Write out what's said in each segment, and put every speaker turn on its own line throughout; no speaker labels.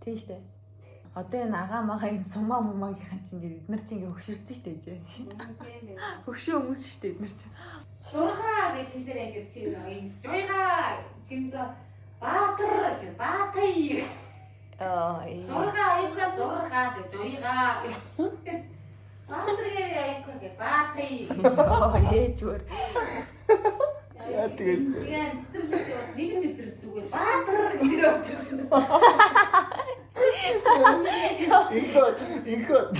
Тийм штэ. Одоо энэ агаа магаа энэ сумаа мумаагийнхан чинь эднэр чинь ингээ хөшөрсөн штэ гэж. Хөшөө хүмүүс штэ эднэр чинь.
Зурхаа гэж хэлээр ангир чи энэ жойгаа чинзо баатар гэх баатай. Зурхаа аяга зурхаа гэж жойгаа. Баатар аяга баатай.
Ээжвэр.
Яа тэгэж.
Яа цэцэрлэг нэг сэвтэр зүгээр баатар гэж явуулчихсан.
Инхот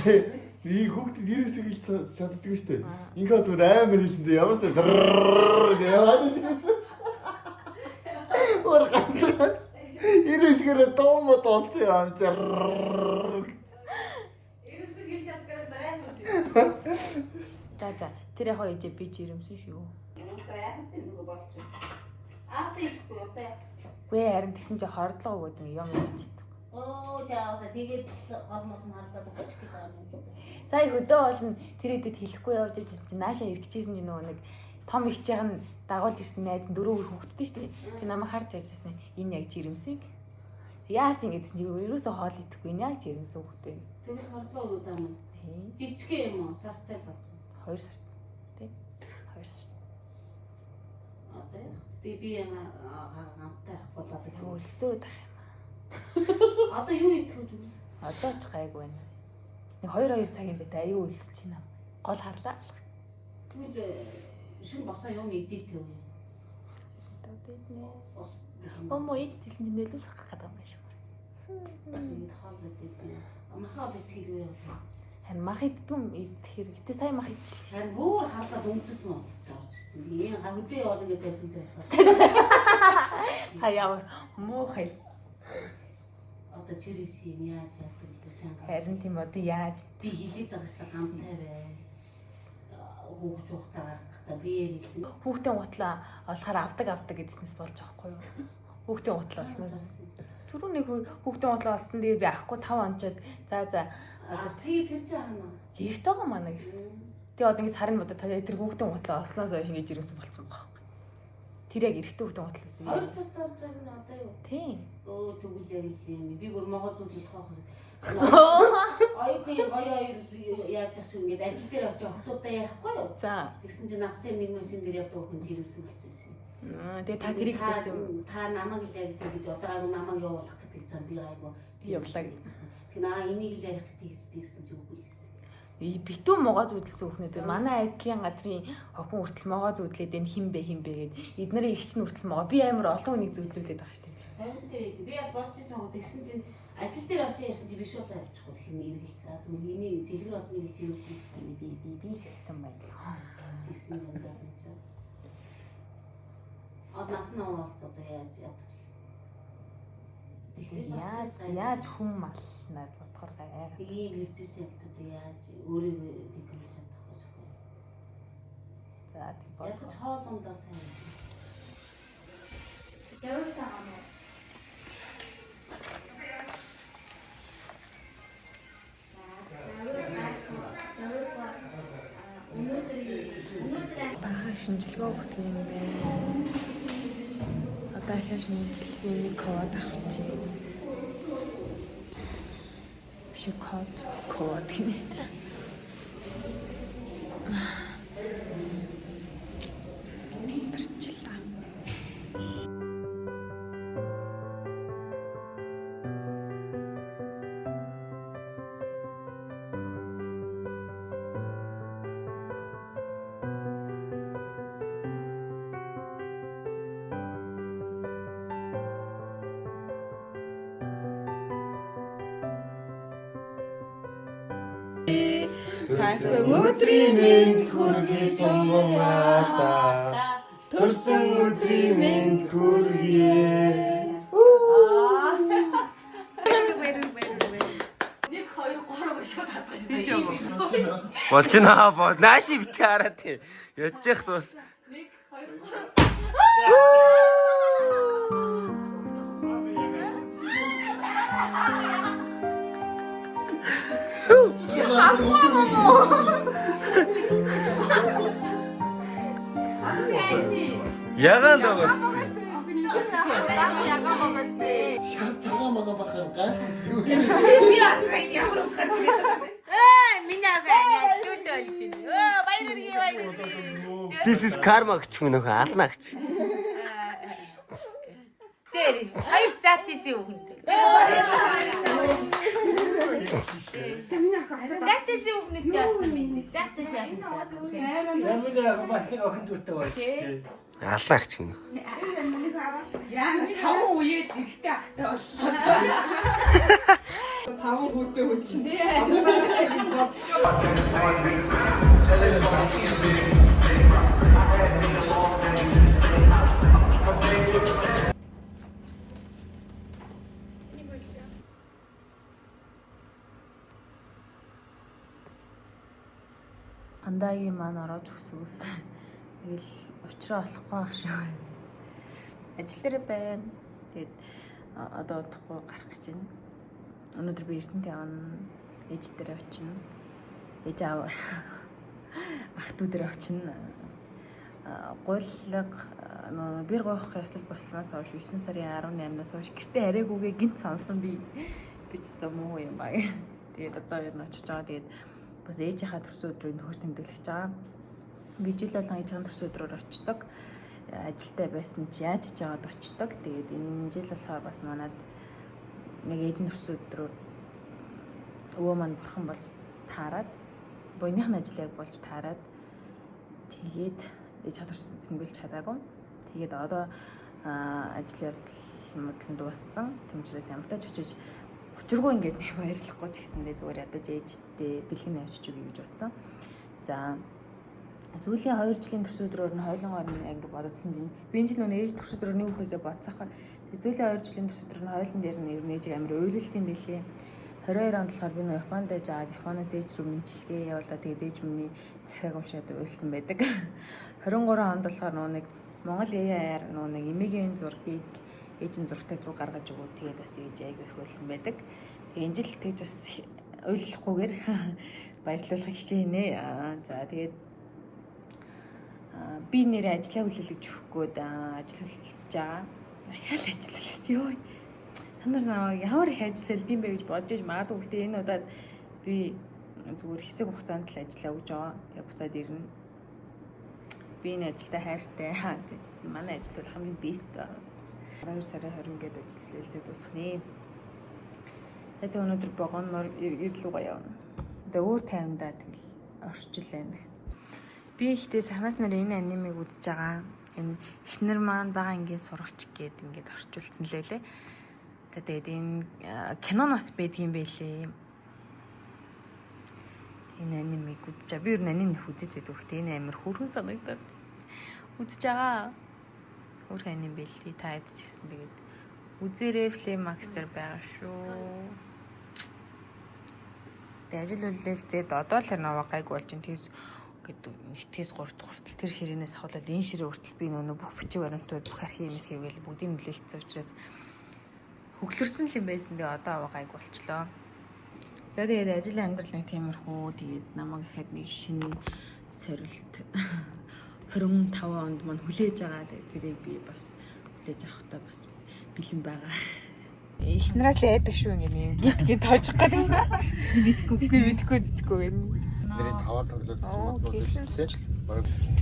ий хүүхдэд ирээсээ хэлж чаддгүй шүү дээ. Инхот бүр амар хэлсэн ямар ч яагаад гэсэн. Өөр ганцхан ирээсгээр тоомот олцсон юм чи.
Ирээсээ хэлж чаддгаас амар.
За тэр яг ээж би жирэмсэн шүү.
За яах вэ нөгөө болж байна. Аавтай ихгүй одоо.
Гүй харин тэгсэн чи хордлого өгөөд юм ярьчих.
Оо чаавса тэгээд олмос нь харлаад өгч гэсэн юм.
Сая хөдөө болно тэр хэдэд хэлэхгүй явж ирсэн чи нааша эргэжсэн чи нөгөө нэг том ихчээг нь дагуулж ирсэн найз дөрөв хүүхэдтэй шүү дээ. Тэг намайг харж ажилласан. Энэ яг жирэмсэг. Яасан гэдэг чинь ерөөсөө хоол идэхгүй энэ яг жирэмсэн хүүхдээ.
Тэгээд хордлоо удаа юм. Жижиг юм уу? Сартай л байна.
2 сар. Тэ? 2 сар.
Одоо тэгээ би хамтаа болоод
Өлсөөд ах юм.
одоо юу идэх вэ?
Одоо ч гайгүй байна. Нэг 2 цагийн дэт аюу өлсөж байна. Гол харлаа.
Тэгвэл шин босоо юм идэт үү?
Омо ээж хэлсэн чинь нөлөөс гарах гэдэг юм байна шүү.
Тэгээд хоол идэт. Амхаа идэт юу юм?
Харин мах иддгүм идэх хэрэгтэй. Сайн мах идчихлээ.
Харин бүр харлаад өмцөс мөн утцсан орж ирсэн. Энэ хөдөө явал ингэ завхин завхин.
Хаяа муухай.
Одоо чирээс юм яаж яадаг вэ сайн.
Харин тийм одоо яаж
би хэлээд байгаа шүү гамтай бай. Хүүхч ухтаа гаргахтаа би юм хэлсэн.
хүүхдийн гутлаа олохоор авдаг гэдснээс болж байгаа юм. Хүүхдийн гутлаа олсноос. Түрүүний хүүхдийн гутлаа олсон дээр би авахгүй 5 онцоод за
Одоо тэр чи хаана?
эрт байгаа манай гэр. Тэгээ одоо ингэ сарын бодоо тэр хүүхдийн гутлаа ослоос хойш ингэж ирсэн болцсон баг. Тэр яг эрэгтэй хүүхдийн гутлаасан.
2 сар тавж байгаа нь одоо юу?
Тийм.
Өө тэгвэл яг юм. Би бүр могоо зүйлэх байх. Аюутын гоё яаж ах шиг ингэж ажил дээр очиж хотуудаа ярихгүй юу?
За.
Тэгсэн чинь автаа нэг машин дээр явдаг хүн жирэмсэн болчихсон.
Тэгээ та тэрийг зээсэн.
Та намайг л ярих гэж одоо намайг явуулах гэдэг чинь би гайгүй.
Явлаа гэсэн.
Тэгэхээр энийг л ярих гэсэн чи үгүй л гэсэн.
Битүү могоо зүудэлсэн хүүхнүүд манай айдлын газрын охин хүртэл могоо зүудлээд энэ химбэ гэд эднэрийн ихч нь хүртэл могоо би амар олон хүнийг зүудлүүлээд байгаа шүү дээ.
Сайн тийм би бас бодчихсон гоо тэгсэн чинь ажил дээр очиж ярьсан чи биш болоо явчихгүй тэгэхээр эргэлцээ. Тэгвэл энийг дэлгэр одны гэж юм шиг
би гэсэн байна.
тэгсэн юм даа гэж. Однаас нь оолц одоо яаж яадаг.
Яаж хүн малнаад бодохоор гайгаа.
Ийм хэрэгцээсэн юмтууд яаж өөрийгөө дэглэж чадах вэ?
За тийм бол.
Яг ч хоолундаа сайн.
Явж байгаа юм уу?
Шинжилгээ өгөх юм байна. Одоо их шинжилгээний код авчих. Биш код гинэ.
Тасан өдрийн мэнд хүргэе суммаата төрсөн өдрийн мэнд хүргэе.
Нэг 2 3 шууд хатгаж байна.
Болж наа боо. Нааши битээ хараа тий. Ядчих тус.
Нэг 2
Ягаан дагаас.
Ягаан байгаа
Шав цагаан мага бахаар гаалт шүү.
Би бас ямар ухаар тэгээд.
Миний агаа дүрд болж байна. Баярыг.
This is karma гэж мөн нөхөн ална гэж.
Тэр хоёр зат исэн үхэнд. Зат исэн үхэнд яах юм бэ? Зат исэн.
Замунаа мастыг охин дүүтэй болчихсон.
Ална гэж мөн.
Яна 5 үеэл хэрэгтэй ахтай боллоо. 5 хүүтэй үлчин.
Андагийн маань ороод өгсөөс. Тэгэл уучраа болохгүй ах шиг байна. Ажил дээр байна. Тэгээд одоо удахгүй гарах гэж байна. Өнөөдөр би Эрдэнэт явна. Ээж дээр очино. Ээж аав ах дүү дээр очино. Гуйлга бэр гоох ёслол болсноос хойш 9 сарын 18-наас хойш гэртээ арээгүйгээ гинт сонсон би ч гэсэн муу юм баг. Тэгээд одоо ер нь очиж байгаа. Тэгээд бас ээжийнхаа төрсөн өдрөө нөхөр тэмдэглэж байгаа. Би жил болгон ээжийн төрсөн өдрөөр очдог. Ажилтай байсан чи яаж ч жагаад очдог. Тэгээд энэ жил болохоор бас манад нэг ээжийн төрсөн өдрөөр өвөө маань бурхан болж таарад буйныхны ажлыг болж таарад тэгээд ээж төрсөн тэмдэглэж чадаагүй. Тэгээд одоо ажил явдал модлон дууссан. Тэмчрээс ямар тач очиж учиргүй ингээд нэг баярлахгүй ч гэсэндээ зүгээр ядаж ээжтэй бэлгэн авчиж өгье гэж бодсон. За сүүлийн 2 жилийн төрсөн өдрөөр нь хойлонгоор нь ингээд бодсон чинь би энэ жил нөө ээж төрсөн өдрөөр нэг үхийгээ бодсаахгүй. Тэгээ сүүлийн 2 жилийн төрсөн өдрөөр нь хойлон дээр нь ер нь ээжийг амар уйлсан байлээ. 22 онд болохоор би нөө Японд жаад Японоос ээж рүү мэнчилгээ явуулаад тэгээд ээж миний захиаг уншаад уйлсан байдаг. 23 онд болохоор нөө нэг Монгол аяар нөө нэг эмээгийн зургийг ээжийн зургтай зур гаргаж өгөө тэгээд бас ээж айгүй их уйлсан байдаг. Тэгээ энэ жил тэгж бас уйлахгүйгээр баярлуулах хичээнэ. За тэгээд би нэрээ ажиллаа хүлээлгэж өгөхгүй ажил хүлээлгэж байгаа. Дахиад ажил хүлээлгэж ёо. Та нар намайг ямар их ажиллаад юм бэ гэж бодож иж магадгүй гэхдээ энэ удаад би зүгээр хэсэг хугацаанд л ажиллаа өгж байгаа. Тэгээ буцаад ирнэ. Би энэ ажилдаа хайртай. Манай ажил бол хамгийн бест. 12 сарын 20 гээд ажил хүлээлтэд дуусгана. Тэгээд өнөөдөр богоноор ирлүүгээ явна. Тэгээ өөр таймдаа тэгэл орчил байна. Би ихтэй санаас нар энэ анимыг үзэж байгаа. Энэ эхнэр маань бага ангийн сурагч гээд ингээд орчуулсан лээ. За тэгээд энэ киноноос байдгийм байлээ. Энэ анимыг үзэж байгаа. Би ер нь аним их үзэж байдаг. Гэхдээ энэ амар хөргөн санагдаад үзэж байгаа. Өөр аним байлээ. Та ядчихсан тэгээд үзээрээ Flamax дээр байгаа шүү. Тэгээд ажил үлээлцээд одоо л наваа гайг болж ин тийс гэдэг нэгтгэс 3 дахь хүртэл тэр ширээнээс хавлал энэ ширээ хүртэл би нөө бүх бичиг баримтууд бүх архив юм хийгээл бүгдийг нөлөөлсөн учраас хөглөрсөн л юм байсан. Тэгээ одоо аваа гайг болчлоо. За тэгээд ажлын амьдрал нэг тиймэрхүү. Тэгээд намайг ихэд нэг шинэ сорилт 25 онд маань хүлээж байгаа. Тэгээд тэрийг би бас хүлээж авахтаа бас бэлэн байгаа. Ихнээс л айдаг шүү ингээд гинт тоожих гэдэг. Мэдхгүй зүтгэхгүй юм.
Нэрийн таваар тоглоод сумат болж байна.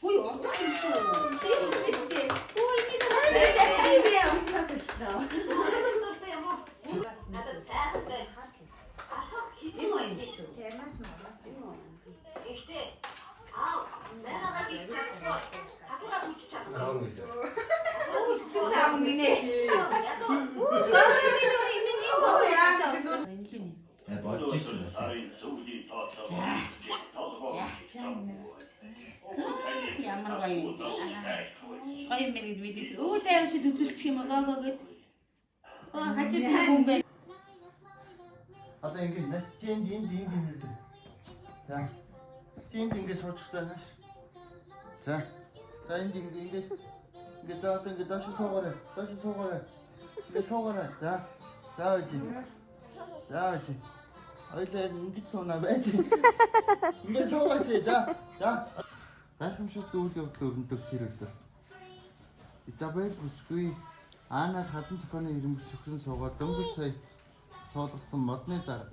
Ой, отох юм шүү. Тиймээстэй. Ой, энэ бие амтаасаа. Надад сайхтай хатгий. Энэ юм шүү. Ямаас маа. Ихтэй. Наагаа гэж чадахгүй. Хатгаа үчиж чадахгүй. Ой, зүгтаа мгинэ. Ямар гоё. Гоё мэрэг видео. Оо тавьж үзүүлчих юм аа гээд. Хажууд хүн бэ.
Одоо ингэж энд. За. Энд ингэ суучих таа нааш. За. За ингээд ингээд 다시 서거래. 다시 서거래. ингээд 서거래. 자. 자, 이제. 자, 이제. 어디서 ингээд 서나 байж. ингээд 서거지. 자. 자. Гайхамшигт үйл явдал өрнөдөг тэр өдөр. Изабель бүсгүй Аана хатан цохооны ирэмбэл цөхрөн суугаад дөнгөж сая суулгасан модны дараа